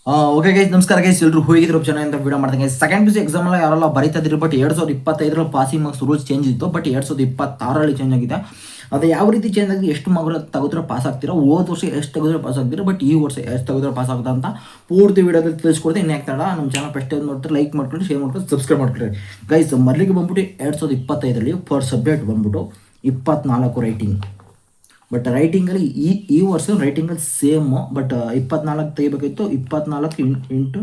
Okay guys, ನಮಸ್ಕಾರ guys. ಎಲ್ಲರೂ ಹೋಗಿದ್ರು ಚೆನ್ನಾಗಿ ವಿಡಿಯೋ ಮಾಡ್ತೀನಿ. ಸೆಕೆಂಡ್ ಪಿ ಸಿ ಎಕ್ಸಾಮ್ ಎಲ್ಲ ಯಾರೆಲ್ಲ ಬರೀತಾ ಇದ್ರು, ಬಟ್ 2025ರಲ್ಲಿ ಪಾಸಿಂಗ್ ಮಾರ್ಕ್ಸ್ ರೂಲ್ಸ್ ಚೇಂಜ್ ಇತ್ತು, ಬಟ್ 2026ರಲ್ಲಿ ಚೇಂಜ್ ಆಗಿದೆ. ಅದು ಯಾವ ರೀತಿ ಚೇಂಜ್ ಆಗಿದೆ, ಎಷ್ಟು ಮಗು ತೆಗೆದ್ರೆ ಪಾಸ್ ಆಗ್ತೀರಾ, ಹೋದ ವರ್ಷ ಎಷ್ಟು ತೆಗೆದ್ರೆ ಪಾಸ್ ಆಗ್ತೀರಾ, ಬಟ್ ಈ ವರ್ಷ ಎಷ್ಟು ತೆಗೆದ್ರೆ ಪಾಸ್ ಆಗುತ್ತೆ ಅಂತ ಪೂರ್ತಿ ವಿಡಿಯೋದಲ್ಲಿ ತಿಳಿಸ್ಕೊಡ್ತೀನಿ. ಇನ್ನು ಯಾಕೆ ನಮ್ಮ ಚಾನಲ್ ಫಸ್ಟ್ ಟೈಮ್ ನೋಡ್ತಾರೆ, ಲೈಕ್ ಮಾಡ್ಕೊಂಡು ಶೇರ್ ಮಾಡ್ಕೊಂಡು ಸಬ್ಸ್ಕ್ರೈಬ್ ಮಾಡ್ಕೊಳ್ಳಿ ಗೈಸ್. ಮೊದಲಿಗೆ ಬಂದ್ಬಿಟ್ಟು 2025ರಲ್ಲಿ ಫರ್ ಸಬ್ಜೆಕ್ಟ್ ಬಂದ್ಬಿಟ್ಟು 24 ರೈಟಿಂಗ್. ಬಟ್ ರೈಟಿಂಗಲ್ಲಿ ಈ ವರ್ಷ ರೈಟಿಂಗಲ್ಲಿ ಸೇಮ್, ಬಟ್ 24 ತೆಗಿಬೇಕಾಗಿತ್ತು. 24 ಇಂಟು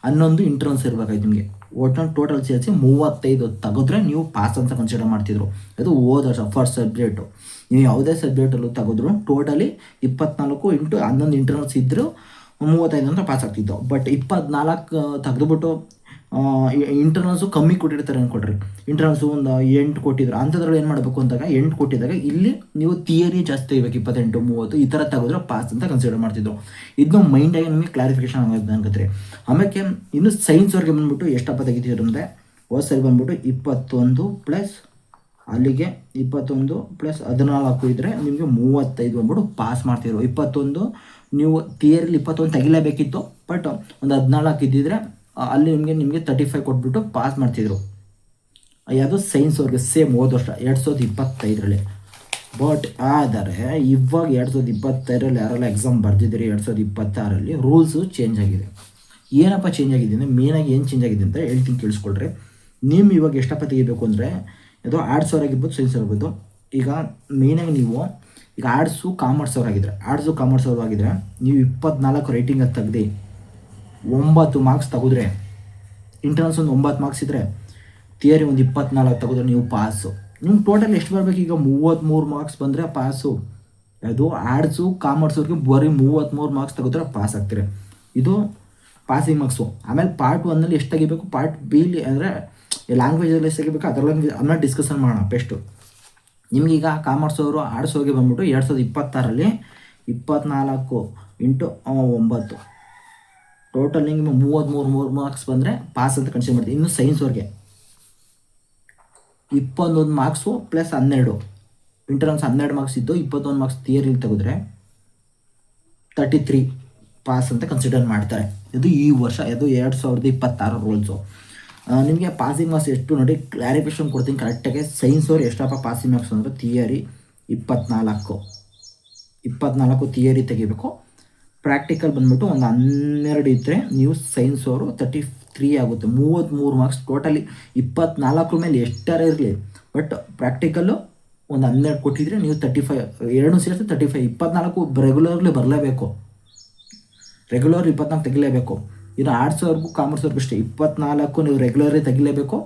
11 ಇಂಟರ್ನಲ್ಸ್ ಇರಬೇಕಾಯ್ತು ನಿಮಗೆ. ಒಟ್ಟು ಟೋಟಲ್ ಸೇರಿಸಿ 35 ತೆಗೆದ್ರೆ ನೀವು ಪಾಸ್ ಅಂತ ಕನ್ಸಿಡರ್ ಮಾಡ್ತಿದ್ರು. ಅದು ಹೋದ ವರ್ಷ ಫಸ್ಟ್ ಸಬ್ಜೆಕ್ಟು. ನೀವು ಯಾವುದೇ ಸಬ್ಜೆಕ್ಟಲ್ಲೂ ತೆಗೆದ್ರು ಟೋಟಲಿ 24 ಇಂಟು 11 ಇಂಟರ್ನಲ್ಸ್ ಇದ್ದರೂ 35 ಅಂತ ಪಾಸ್ ಆಗ್ತಿತ್ತು. ಬಟ್ 24 ತೆಗೆದುಬಿಟ್ಟು ಇಂಟರ್ನಲ್ಸು ಕಮ್ಮಿ ಕೊಟ್ಟಿರ್ತಾರೆ ಅಂದ್ಕೊಡ್ರಿ. ಇಂಟರ್ನಲ್ಸು ಒಂದು 8 ಕೊಟ್ಟಿದ್ರು, ಅಂಥದ್ರಲ್ಲಿ ಏನು ಮಾಡಬೇಕು ಅಂದಾಗ 8 ಕೊಟ್ಟಿದ್ದಾಗ ಇಲ್ಲಿ ನೀವು ಥಿಯರಿ ಜಾಸ್ತಿ ತೆಗಿಬೇಕು. 28, 30 ಈ ಥರ ತೆಗೆದ್ರೆ ಪಾಸ್ ಅಂತ ಕನ್ಸಿಡರ್ ಮಾಡ್ತಿದ್ರು. ಇದನ್ನು ಮೈಂಡಾಗಿ ನಿಮಗೆ ಕ್ಲಾರಿಫಿಕೇಶನ್ ಆಗುತ್ತೆ ಅನ್ಕತ್ರಿ. ಆಮೇಲೆ ಇನ್ನು ಸೈನ್ಸ್ವರೆಗೆ ಬಂದ್ಬಿಟ್ಟು ಎಷ್ಟಪ್ಪ ತೆಗಿತಿದ್ರು ಅಂದರೆ, ಹೋದ ಸರಿ ಬಂದ್ಬಿಟ್ಟು 21 ಪ್ಲಸ್ ಅಲ್ಲಿಗೆ 21 ಪ್ಲಸ್ 14 ಇದ್ದರೆ ನಿಮಗೆ 35 ಬಂದ್ಬಿಟ್ಟು ಪಾಸ್ ಮಾಡ್ತಿದ್ರು. 21 ನೀವು ಥಿಯರಿಲಿ 21 ತೆಗಿಲೇಬೇಕಿತ್ತು, ಬಟ್ ಒಂದು 14 ಇದ್ದಿದ್ರೆ ಅಲ್ಲಿ ನಿಮಗೆ 35 ಕೊಟ್ಬಿಟ್ಟು ಪಾಸ್ ಮಾಡ್ತಿದ್ರು. ಯಾವುದೋ ಸೈನ್ಸ್ ಅವ್ರಿಗೆ ಸೇಮ್ ಹೋದ ವರ್ಷ 2025ರಲ್ಲಿ. ಬಟ್ ಆದರೆ ಇವಾಗ 2025ರಲ್ಲಿ ಯಾರೆಲ್ಲ ಎಕ್ಸಾಮ್ ಬರ್ದಿದ್ದೀರಿ 2026ರಲ್ಲಿ ರೂಲ್ಸು ಚೇಂಜ್ ಆಗಿದೆ. ಏನಪ್ಪ ಚೇಂಜ್ ಆಗಿದೆ ಅಂದರೆ, ಮೇನಾಗಿ ಏನು ಚೇಂಜ್ ಆಗಿದೆ ಅಂತ ಹೇಳ್ತೀನಿ ಕೇಳಿಸ್ಕೊಳ್ರಿ. ನೀವು ಇವಾಗ ಎಷ್ಟಪ್ಪ ತೆಗಿಬೇಕು ಅಂದರೆ, ಯಾವುದೋ ಆರ್ಟ್ಸ್ ಅವರಾಗಿರ್ಬೋದು, ಸೈನ್ಸ್ ಆಗಿರ್ಬೋದು. ಈಗ ಮೇನಾಗಿ ನೀವು ಈಗ ಆರ್ಟ್ಸು ಕಾಮರ್ಸ್ ಅವರಾಗಿದ್ದರೆ, ನೀವು 24 ರೈಟಿಂಗ್ ಅದು ತೆಗ್ದು 9 ಮಾರ್ಕ್ಸ್ ತೆಗೆದ್ರೆ, ಇಂಟರ್ನಲ್ಸ್ ಒಂದು 9 ಮಾರ್ಕ್ಸ್ ಇದ್ದರೆ, ಥಿಯರಿ ಒಂದು 24 ತೆಗೆದ್ರೆ ನೀವು ಪಾಸು. ನಿಮ್ಗೆ ಟೋಟಲ್ ಎಷ್ಟು ಬರಬೇಕು, ಈಗ 33 ಮಾರ್ಕ್ಸ್ ಬಂದರೆ ಪಾಸು. ಅದು ಆರ್ಟ್ಸು ಕಾಮರ್ಸವ್ರಿಗೆ ಬರೀ 33 ಮಾರ್ಕ್ಸ್ ತೆಗೆದ್ರೆ ಪಾಸ್ ಆಗ್ತೀರಿ. ಇದು ಪಾಸಿಂಗ್ ಮಾರ್ಕ್ಸು. ಆಮೇಲೆ ಪಾರ್ಟ್ 1ನಲ್ಲಿ ಎಷ್ಟು ತೆಗಿಬೇಕು, ಪಾರ್ಟ್ ಬಿಲಿ ಅಂದರೆ ಲ್ಯಾಂಗ್ವೇಜಲ್ಲಿ ಎಷ್ಟು ತೆಗಿಬೇಕು ಅದರಲ್ಲಿ ಆಮೇಲೆ ಡಿಸ್ಕಷನ್ ಮಾಡೋಣ ಬೆಸ್ಟು. ನಿಮಗೀಗ ಕಾಮರ್ಸ್ ಅವರು ಆರ್ಟ್ಸ್ ಅವ್ರಿಗೆ ಬಂದ್ಬಿಟ್ಟು 2026ರಲ್ಲಿ 24 ಇಂಟು 9 ಟೋಟಲ್ ನಿಮಗೆ 33 ಮಾರ್ಕ್ಸ್ ಬಂದರೆ ಪಾಸ್ ಅಂತ ಕನ್ಸಿಡರ್ ಮಾಡ್ತೀವಿ. ಇನ್ನು ಸೈನ್ಸ್ ಅವ್ರಿಗೆ 21 ಮಾರ್ಕ್ಸು ಪ್ಲಸ್ 12 ಇಂಟರ್ನಲ್ಸ್ 12 ಮಾರ್ಕ್ಸ್ ಇದ್ದು 21 ಮಾರ್ಕ್ಸ್ ಥಿಯರಿಲಿ ತೆಗೆದ್ರೆ 33 ಪಾಸ್ ಅಂತ ಕನ್ಸಿಡರ್ ಮಾಡ್ತಾರೆ. ಇದು ಈ ವರ್ಷ, ಇದು 2026 ರೂಲ್ಸು. ನಿಮಗೆ ಪಾಸಿಂಗ್ ಮಾರ್ಕ್ಸ್ ಎಷ್ಟು ನೋಡಿ ಕ್ಲಾರಿಫಿಕೇಶನ್ ಕೊಡ್ತೀನಿ ಕರೆಕ್ಟಾಗಿ. ಸೈನ್ಸ್ ಅವ್ರು ಎಷ್ಟಪ್ಪ ಪಾಸಿಂಗ್ ಮಾರ್ಕ್ಸ್ ಅಂದರೆ, ಥಿಯರಿ 24 ಥಿಯರಿ ತೆಗಿಬೇಕು. ಪ್ರಾಕ್ಟಿಕಲ್ ಬಂದ್ಬಿಟ್ಟು ಒಂದು 12 ಇದ್ದರೆ ನೀವು ಸೈನ್ಸ್ ಅವರು 33 ಆಗುತ್ತೆ. 33 ಮಾರ್ಕ್ಸ್ ಟೋಟಲಿ 24 ಮೇಲೆ ಎಷ್ಟಾರ ಇರಲಿ, ಬಟ್ ಪ್ರಾಕ್ಟಿಕಲ್ಲು ಒಂದು 12 ಕೊಟ್ಟಿದ್ರೆ ನೀವು 35, ಎರಡು ಸೇರಿಸಿ 35. 24 ರೆಗ್ಯುಲರ್ಲಿ ಬರಲೇಬೇಕು, ರೆಗ್ಯುಲರ್ 24 ತೆಗಿಲೇಬೇಕು. ಇನ್ನು ಆರ್ಟ್ಸ್ ಅವ್ರಿಗೂ ಕಾಮರ್ಸ್ ಅವ್ರಿಗೂ ಅಷ್ಟೇ 24 ನೀವು ರೆಗ್ಯುಲರೇ ತೆಗಿಲೇಬೇಕು.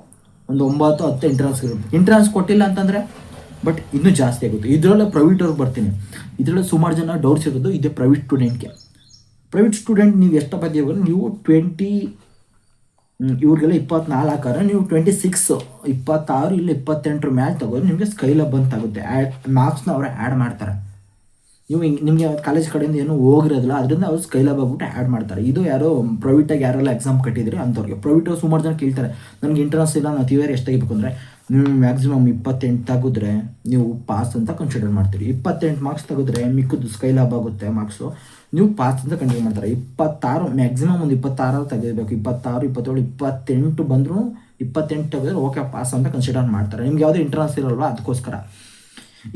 ಒಂದು 9, 10 ಇಂಟ್ರೆನ್ಸ್ ಇರುತ್ತೆ. ಇಂಟ್ರೆನ್ಸ್ ಕೊಟ್ಟಿಲ್ಲ ಅಂತಂದರೆ ಬಟ್ ಇನ್ನೂ ಜಾಸ್ತಿ ಆಗುತ್ತೆ. ಇದರಲ್ಲೇ ಪ್ರೈವೇಟ್ ಅವ್ರಿಗೆ ಬರ್ತೀನಿ. ಇದರಲ್ಲಿ ಸುಮಾರು ಜನ ಡೌಟ್ಸ್ ಇರೋದು ಇದೆ ಪ್ರೈವೇಟ್ ಸ್ಟೂಡೆಂಟ್ಗೆ. ಪ್ರೈವೇಟ್ ಸ್ಟೂಡೆಂಟ್ ನೀವು ಎಷ್ಟಪ್ಪ ತೆಗಿಬೇಕು, ನೀವು 20 ಇವ್ರಿಗೆಲ್ಲ 24 ನೀವು 26, 26 ಇಲ್ಲ 28 ಮೇಲೆ ತಗೋದ್ರೆ ನಿಮಗೆ ಸ್ಕೈಲಬ್ ಅಂತ ಆಗುತ್ತೆ. ಮಾರ್ಕ್ಸ್ನ ಅವರೇ ಆ್ಯಡ್ ಮಾಡ್ತಾರೆ. ನೀವು ನಿಮಗೆ ಕಾಲೇಜ್ ಕಡೆಯಿಂದ ಏನೂ ಹೋಗಿರೋದಿಲ್ಲ, ಅದರಿಂದ ಅವ್ರು ಸ್ಕೈಲಬ್ ಆಗ್ಬಿಟ್ಟು ಆ್ಯಡ್ ಮಾಡ್ತಾರೆ. ಇದು ಯಾರೋ ಪ್ರೈವೇಟಾಗಿ ಯಾರೆಲ್ಲ ಎಕ್ಸಾಮ್ ಕಟ್ಟಿದ್ರೆ ಅಂಥವ್ರಿಗೆ. ಪ್ರೈವೇಟ್ ಸುಮಾರು ಜನ ಕೇಳ್ತಾರೆ, ನನಗೆ ಇಂಟ್ರೆನ್ಸ್ ಇಲ್ಲ, ನಾನು ಥಿಯರಿ ಎಷ್ಟು ತೆಗಿಬೇಕು ಅಂದರೆ, ನೀವು ಮ್ಯಾಕ್ಸಿಮಮ್ 28 ತೆಗೆದ್ರೆ ನೀವು ಪಾಸ್ ಅಂತ ಕನ್ಸಿಡರ್ ಮಾಡ್ತೀರಿ. 28 ಮಾರ್ಕ್ಸ್ ತೆಗೆದ್ರೆ ಮಿಕ್ಕಿದ್ದು ಸ್ಕೈಲಬ್ ಆಗುತ್ತೆ ಮಾರ್ಕ್ಸು, ನೀವು ಪಾಸ್ ಅಂತ ಕನ್ಸಿಡರ್ ಮಾಡ್ತಾರೆ. 26 ಮ್ಯಾಕ್ಸಿಮಮ್ ಒಂದು 26 ತೆಗಿಬೇಕು. 26, 27, 28 ಬಂದರೂ 28 ತೆಗೆದ್ರೆ ಓಕೆ ಪಾಸ್ ಅಂತ ಕನ್ಸಿಡರ್ ಮಾಡ್ತಾರೆ. ನಿಮ್ಗೆ ಯಾವುದೇ ಇಂಟ್ರೆನ್ಸ್ ಇರೋಲ್ವ, ಅದಕ್ಕೋಸ್ಕರ.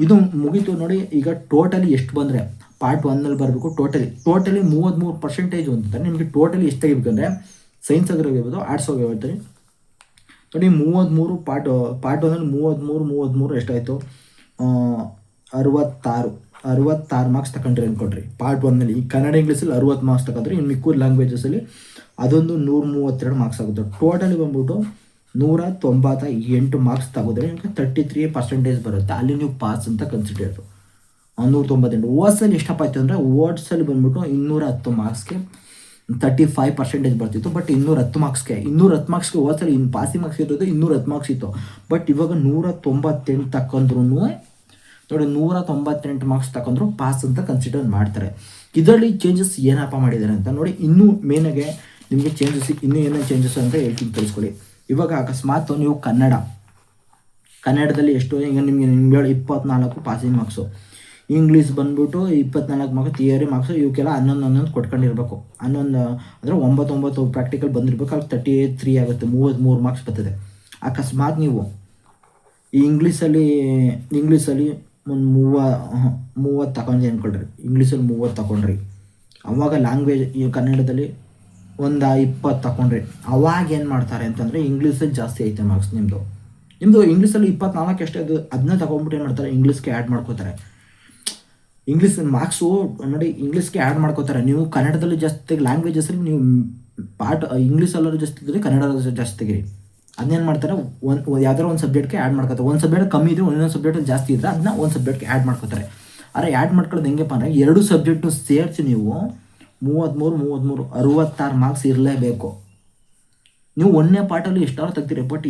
ಇದು ಮುಗೀತು ನೋಡಿ. ಈಗ ಟೋಟಲಿ ಎಷ್ಟು ಬಂದರೆ ಪಾರ್ಟ್ 1ನಲ್ಲಿ ಬರಬೇಕು. ಟೋಟಲಿ 33% ಅಂತಾರೆ. ನಿಮಗೆ ಟೋಟಲಿ ಎಷ್ಟು ತೆಗಿಬೇಕಂದ್ರೆ, ಸೈನ್ಸ್ ಆಗಿರ್ಬೋದು, ಆರ್ಟ್ಸ್ ಆಗಿರ್ಬೋದು ನೋಡಿ. 33 ಪಾರ್ಟ್ 1ನಲ್ಲಿ 33 ಎಷ್ಟಾಯಿತು, 66 ಮಾರ್ಕ್ಸ್ ತಗೊಂಡ್ರಿ ಅಂದ್ಕೊಡ್ರಿ ಪಾರ್ಟ್ 1ನಲ್ಲಿ. ಈ ಕನ್ನಡ ಇಂಗ್ಲೀಷಲ್ಲಿ 60 ಮಾರ್ಕ್ಸ್ ತಗೊಂಡ್ರಿ. ಇನ್ನು ಮಿಕ್ಕಿದ ಲ್ಯಾಂಗ್ವೇಜಸಲ್ಲಿ ಅದೊಂದು 132 ಮಾರ್ಕ್ಸ್ ಆಗುತ್ತೆ. ಟೋಟಲಿ ಬಂದ್ಬಿಟ್ಟು 198 ಮಾರ್ಕ್ಸ್ ತೆಗೆದ್ರೆ ನಿಮಗೆ 33% ಬರುತ್ತೆ. ಅಲ್ಲಿ ನೀವು ಪಾಸ್ ಅಂತ ಕನ್ಸಿಡರ್. 198 ಓಟ್ಸಲ್ಲಿ ಎಷ್ಟಪ್ಪ ಆಯಿತು ಅಂದರೆ, ಓಟ್ಸಲ್ಲಿ ಬಂದ್ಬಿಟ್ಟು 210 ಮಾರ್ಕ್ಸ್ಗೆ 35% ಬರ್ತಿತ್ತು. ಬಟ್ 210 ಮಾರ್ಕ್ಸ್ಗೆ ಓದ್ಸಲ್ಲಿ ಇನ್ನು ಪಾಸಿಂಗ್ ಮಾರ್ಕ್ಸ್ ಇರೋದು 210 ಮಾರ್ಕ್ಸ್ ಇತ್ತು. ಬಟ್ ಇವಾಗ 198 ತಗೊಂಡ್ರು ನೋಡಿ, 198 ಮಾರ್ಕ್ಸ್ ತಗೊಂಡ್ರು ಪಾಸ್ ಅಂತ ಕನ್ಸಿಡರ್ ಮಾಡ್ತಾರೆ. ಇದರಲ್ಲಿ ಚೇಂಜಸ್ ಏನಪ್ಪ ಮಾಡಿದ್ದಾರೆ ಅಂತ ನೋಡಿ. ಇನ್ನೂ ಮೇನಾಗೆ ನಿಮಗೆ ಚೇಂಜಸ್, ಇನ್ನೂ ಏನೇನು ಚೇಂಜಸ್ ಅಂತ ಹೇಳ್ತೀನಿ ತಿಳಿಸ್ಕೊಳ್ಳಿ. ಇವಾಗ ಅಕಸ್ಮಾತ್ ನೀವು ಕನ್ನಡದಲ್ಲಿ ಎಷ್ಟು, ಈಗ ನಿಮಗೆ 24 ಪಾಸಿಂಗ್ ಮಾರ್ಕ್ಸು, ಇಂಗ್ಲೀಷ್ ಬಂದ್ಬಿಟ್ಟು 24 ಮಾರ್ಕ್ಸ್, ಥಿಯರಿ ಮಾರ್ಕ್ಸು ಇವಕ್ಕೆಲ್ಲ 11 ಕೊಟ್ಕೊಂಡಿರ್ಬೇಕು. 11 ಅಂದರೆ 9 ಪ್ರಾಕ್ಟಿಕಲ್ ಬಂದಿರ್ಬೇಕು. ಅಲ್ಲಿ 33 ಆಗುತ್ತೆ, 33 ಮಾರ್ಕ್ಸ್ ಬರ್ತದೆ. ಅಕಸ್ಮಾತ್ ನೀವು ಈ ಇಂಗ್ಲೀಷಲ್ಲಿ ಒಂದು 30 ತಗೊಂಡ್ರಿ ಅಂದ್ಕೊಳ್ರಿ, ಇಂಗ್ಲೀಷಲ್ಲಿ 30 ತಗೊಂಡ್ರಿ, ಅವಾಗ ಲ್ಯಾಂಗ್ವೇಜ್ ಈ ಕನ್ನಡದಲ್ಲಿ ಒಂದು 20 ತಗೊಂಡ್ರಿ, ಅವಾಗ ಏನು ಮಾಡ್ತಾರೆ ಅಂತಂದರೆ ಇಂಗ್ಲೀಷಲ್ಲಿ ಜಾಸ್ತಿ ಐತೆ ಮಾರ್ಕ್ಸ್ ನಿಮ್ಮದು ಇಂಗ್ಲೀಷಲ್ಲಿ 24 ಅಷ್ಟೇ, ಅದನ್ನ ತಗೊಂಡ್ಬಿಟ್ಟು ಏನು ಮಾಡ್ತಾರೆ, ಇಂಗ್ಲೀಷ್ಗೆ ಆ್ಯಡ್ ಮಾಡ್ಕೋತಾರೆ. ಇಂಗ್ಲೀಷ್ ಮಾರ್ಕ್ಸು ನೋಡಿ ಇಂಗ್ಲೀಷ್ಗೆ ಆ್ಯಡ್ ಮಾಡ್ಕೋತಾರೆ. ನೀವು ಕನ್ನಡದಲ್ಲಿ ಜಾಸ್ತಿ ಲ್ಯಾಂಗ್ವೇಜಸಲ್ಲಿ ನೀವು ಇಂಗ್ಲೀಷಲ್ಲೂ ಜಾಸ್ತಿ ತೆಗೀರಿ, ಕನ್ನಡದಲ್ಲಿ ಜಾಸ್ತಿ ತೆಗೀರಿ. ಅದನ್ನೇನು ಮಾಡ್ತಾರೆ, ಯಾವ್ದಾರು ಒಂದು ಸಬ್ಜೆಕ್ಟ್ಗೆ ಆ್ಯಡ್ ಮಾಡ್ಕೋತಾರೆ. ಒಂದು ಸಬ್ಜೆಕ್ಟ್ ಕಮ್ಮಿ ಇದ್ದರೆ ಇನ್ನೊಂದು ಸಬ್ಜೆಕ್ಟ್ ಜಾಸ್ತಿ ಇದ್ದರೆ ಅದನ್ನ ಒಂದು ಸಬ್ಜೆಕ್ಟ್ಗೆ ಆ್ಯಡ್ ಮಾಡ್ಕೋತಾರೆ. ಆದರೆ ಆ್ಯಡ್ ಮಾಡ್ಕೊಳ್ಳೋದು ಹೆಂಗಪ್ಪ ಅಂದರೆ 2 ಸಬ್ಜೆಕ್ಟು ಸೇರಿಸಿ ನೀವು 33 66 ಮಾರ್ಕ್ಸ್ ಇರಲೇಬೇಕು. ನೀವು ಒಂದನೇ ಪಾರ್ಟಲ್ಲಿ ಎಷ್ಟಾದ್ರು ತೆಗ್ತೀರಿ, ಬಟ್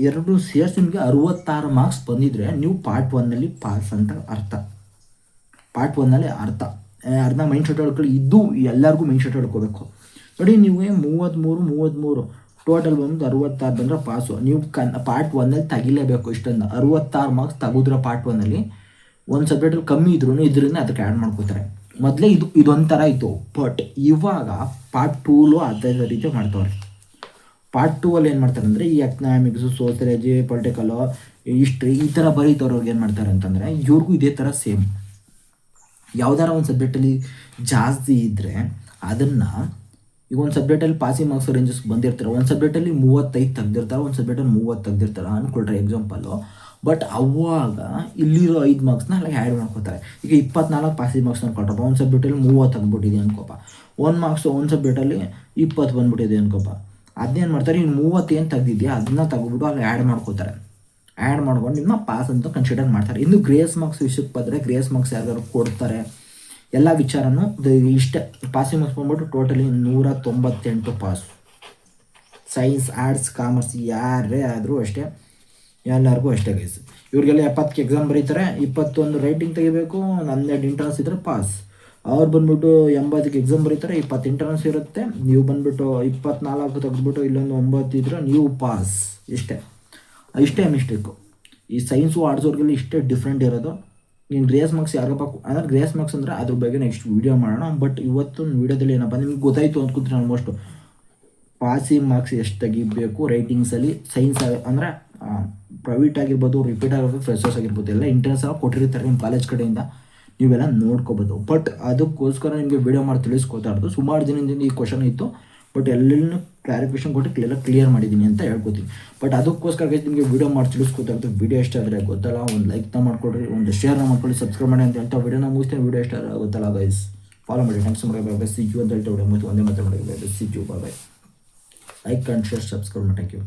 ಎರಡು ಸೇರಿಸಿ ನಿಮಗೆ 66 ಮಾರ್ಕ್ಸ್ ಬಂದಿದ್ರೆ ನೀವು ಪಾರ್ಟ್ 1ನಲ್ಲಿ ಪಾಸ್ ಅಂತ ಅರ್ಥ. ಪಾರ್ಟ್ 1ನಲ್ಲಿ ಅರ್ಧ ಮೈಂಡ್ ಸೆಟ್ ಹೇಳ್ಕೊಳ್ಳಿ. ಇದು ಎಲ್ಲರಿಗೂ ಮೈಂಡ್ ಸೆಟ್ ಹೇಳ್ಕೋಬೇಕು. ನೋಡಿ ನೀವು 33 ಟೋಟಲ್ ಬಂದು 66 ಬಂದರೆ ಪಾಸು. ನೀವು ಪಾರ್ಟ್ 1ನಲ್ಲಿ ತೆಗಿಲೇಬೇಕು. ಇಷ್ಟೊಂದು 66 ಮಾರ್ಕ್ಸ್ ತೆಗೆದ್ರೆ ಪಾರ್ಟ್ 1ನಲ್ಲಿ ಒಂದು ಸಬ್ಜೆಕ್ಟಲ್ಲಿ ಕಮ್ಮಿ ಇದ್ರೂ ಇದರಿಂದ ಅದಕ್ಕೆ ಆ್ಯಡ್ ಮಾಡ್ಕೋತಾರೆ. ಮೊದಲೇ ಇದೊಂಥರ ಇತ್ತು, ಬಟ್ ಇವಾಗ ಪಾರ್ಟ್ 2ಲೂ ಅದೇ ರೀತಿ ಮಾಡ್ತವ್ರೆ. ಪಾರ್ಟ್ 2ಅಲ್ಲಿ ಏನು ಮಾಡ್ತಾರೆ ಅಂದರೆ ಈ ಎಕನಾಮಿಕ್ಸು, ಸೋಸಿಯಾಲಜಿ, ಪೊಲಿಟಿಕಲು, ಹಿಸ್ಟ್ರಿ ಈ ಥರ ಬರೀತವ್ರಿಗೆ ಏನು ಮಾಡ್ತಾರೆ ಅಂತಂದರೆ ಇವ್ರಿಗೂ ಇದೇ ಥರ ಸೇಮ್. ಯಾವ್ದಾರ ಒಂದು ಸಬ್ಜೆಕ್ಟಲ್ಲಿ ಜಾಸ್ತಿ ಇದ್ದರೆ ಅದನ್ನು ಈಗ ಒಂದು ಸಬ್ಜೆಕ್ಟಲ್ಲಿ ಪಾಸಿಂಗ್ ಮಾರ್ಕ್ಸ್ ರೇಂಜಸ್ ಬಂದಿರ್ತಾರೆ, ಒಂದು ಸಬ್ಜೆಕ್ಟಲ್ಲಿ 35 ತೆಗ್ದಿರ್ತಾರೆ, ಒಂದು ಸಬ್ಜೆಕ್ಟಲ್ಲಿ 30 ತೆಗ್ದಿರ್ತಾರೆ ಅಂದ್ಕೊಳ್ರಿ ಎಕ್ಸಾಂಪಲ್ಲು. ಬಟ್ ಅವಾಗ ಇಲ್ಲಿರೋ 5 ಮಾರ್ಕ್ಸ್ನ ಅಲ್ಲಿಗೆ ಆ್ಯಡ್ ಮಾಡ್ಕೋತಾರೆ. ಈಗ 24 ಪಾಸಿಂಗ್ ಮಾರ್ಕ್ಸ್ ಅಂದ್ಕೊಳ್ರಪ್ಪ, ಒಂದು ಸಬ್ಜೆಕ್ಟಲ್ಲಿ 30 ತೆಗ್ಬಿಟ್ಟಿದೆ ಅನ್ಕೋಪ, ಒಂದು ಸಬ್ಜೆಕ್ಟಲ್ಲಿ 20 ಬಂದ್ಬಿಟ್ಟಿದೆ ಅನ್ಕೋಪ. ಅದನ್ನೇನು ಮಾಡ್ತಾರೆ, ಇನ್ನು 30 ಏನು ತೆಗ್ದಿದೆಯಾ ಅದನ್ನ ತೆಗೆದ್ಬಿಟ್ಟು ಅಲ್ಲಿ ಆ್ಯಡ್ ಮಾಡ್ಕೋತಾರೆ. ಆ್ಯಡ್ ಮಾಡ್ಕೊಂಡು ನಿಮ್ಮ ಪಾಸ್ ಅಂತ ಕನ್ಸಿಡರ್ ಮಾಡ್ತಾರೆ. ಇನ್ನು ಗ್ರೇಸ್ ಮಾರ್ಕ್ಸ್ ವಿಷಯಕ್ಕೆ ಬಂದರೆ ಗ್ರೇಸ್ ಮಾರ್ಕ್ಸ್ ಯಾರು ಕೊಡ್ತಾರೆ ಎಲ್ಲ ವಿಚಾರನೂ ಇಷ್ಟೇ. ಪಾಸಿಂಗ್ ಮಾರ್ಕ್ಸ್ ಬಂದ್ಬಿಟ್ಟು totally 198 pass. Science, arts, commerce ಯಾರೇ ಆದರೂ ಅಷ್ಟೇ, ಎಲ್ಲರಿಗೂ ಅಷ್ಟೇ ಗೈಸ್. ಇವ್ರಿಗೆಲ್ಲ 70ಕ್ಕೆ ಎಕ್ಸಾಮ್ ಬರೀತಾರೆ, 21 ರೈಟಿಂಗ್ ತೆಗಿಬೇಕು, 12 ಇಂಟರ್ನಲ್ಸ್ ಇದ್ದರೆ ಪಾಸ್. ಅವ್ರು ಬಂದ್ಬಿಟ್ಟು 80ಕ್ಕೆ ಎಕ್ಸಾಮ್ ಬರೀತಾರೆ, 20 ಇಂಟರ್ನಲ್ಸ್ ಇರುತ್ತೆ. ನೀವು ಬಂದ್ಬಿಟ್ಟು 24 ತೆಗೆದ್ಬಿಟ್ಟು ಇಲ್ಲೊಂದು 9 ಇದ್ದರೆ ನೀವು ಪಾಸ್. ಇಷ್ಟೇ ಮಿಸ್ಟೇಕು. ಈ ಸೈನ್ಸು ಆರ್ಟ್ಸವ್ರಿಗೆಲ್ಲ ಇಷ್ಟೇ ಡಿಫ್ರೆಂಟ್ ಇರೋದು. ನೀನು ಗ್ರೇಸ್ ಮಾರ್ಕ್ಸ್ ಯಾರಪ್ಪ ಅಂದರೆ ಗ್ರೇಸ್ ಮಾರ್ಕ್ಸ್ ಅಂದರೆ ಅದ್ರ ಬಗ್ಗೆ ನೆಕ್ಸ್ಟ್ ವೀಡಿಯೋ ಮಾಡೋಣ. ಬಟ್ ಇವತ್ತು ವೀಡಿಯೋದಲ್ಲಿ ಏನಪ್ಪ ನಿಮ್ಗೆ ಗೊತ್ತಾಯಿತು ಅಂದ್ಕೊತೀನಿ ಆಲ್ಮೋಸ್ಟು. ಪಾಸಿಂಗ್ ಮಾರ್ಕ್ಸ್ ಎಷ್ಟು ತೆಗಿಬೇಕು ರೈಟಿಂಗ್ಸಲ್ಲಿ, ಸೈನ್ಸ್ ಅಂದರೆ ಪ್ರೈವೇಟ್ ಆಗಿರ್ಬೋದು, ರಿಪೀಟ್ ಆಗಿರ್ಬೋದು, ಫ್ರೆಶರ್ಸ್ ಆಗಿರ್ಬೋದು, ಎಲ್ಲ ಇಂಟರ್ನ್ಸ್ ಎಲ್ಲ ಕೊಟ್ಟಿರ್ತಾರೆ ನಿಮ್ಮ ಕಾಲೇಜ್ ಕಡೆಯಿಂದ, ನೀವೆಲ್ಲ ನೋಡ್ಕೋಬೋದು. ಬಟ್ ಅದಕ್ಕೋಸ್ಕರ ನಿಮಗೆ ವೀಡಿಯೋ ಮಾಡಿ ತಿಳಿಸ್ಕೊತಾ ಇರೋದು. ಸುಮಾರು ದಿನದಿಂದ ಈ ಕ್ವಶನ್ ಇತ್ತು, ಬಟ್ ಎಲ್ಲೆಲ್ಲೂ ಕ್ಲಾರಿಫಿಕೇಷನ್ ಕೊಟ್ಟು ಕ್ಲಿಯರ್ ಮಾಡಿದ್ದೀನಿ ಅಂತ ಹೇಳ್ಕೊತೀನಿ. ಬಟ್ ಅದಕ್ಕೋಸ್ಕರ ನಿಮಗೆ ವೀಡಿಯೋ ಮಾಡಿ ತಿಳಿಸ್ಕೊತಾ ಇರೋದು. ವೀಡಿಯೋ ಇಷ್ಟ ಆದರೆ ಗೊತ್ತಲ್ಲ ಒಂದು ಲೈಕ್ನ ಮಾಡ್ಕೊಡ್ರಿ, ಒಂದು ಶೇರ್ನ ಮಾಡ್ಕೊಳ್ಳಿ, ಸಬ್ಸ್ಕ್ರೈಬ್ ಮಾಡಿ ಅಂತ ಹೇಳ್ತಾ ವೀಡಿಯೋನ ಮುಗಿಸ್ತೀನಿ. ವೀಡಿಯೋ ಇಷ್ಟ ಆದರೆ ಗೊತ್ತಲ್ಲ ಗೈಸ್, ಫಾಲೋ ಮಾಡಿ. ಥ್ಯಾಂಕ್ಸ್ ಮಾಡಿ ಸಿ ಯು ಅಂತ ಹೇಳ್ತಾ ವಿಡಿಯೋ ಮುಗಿತು. ಒಂದೇ ಮಾತ್ರ ಮಾಡಿ see you, bye. Like and share, subscribe ಮಾಡಿ. Thank you.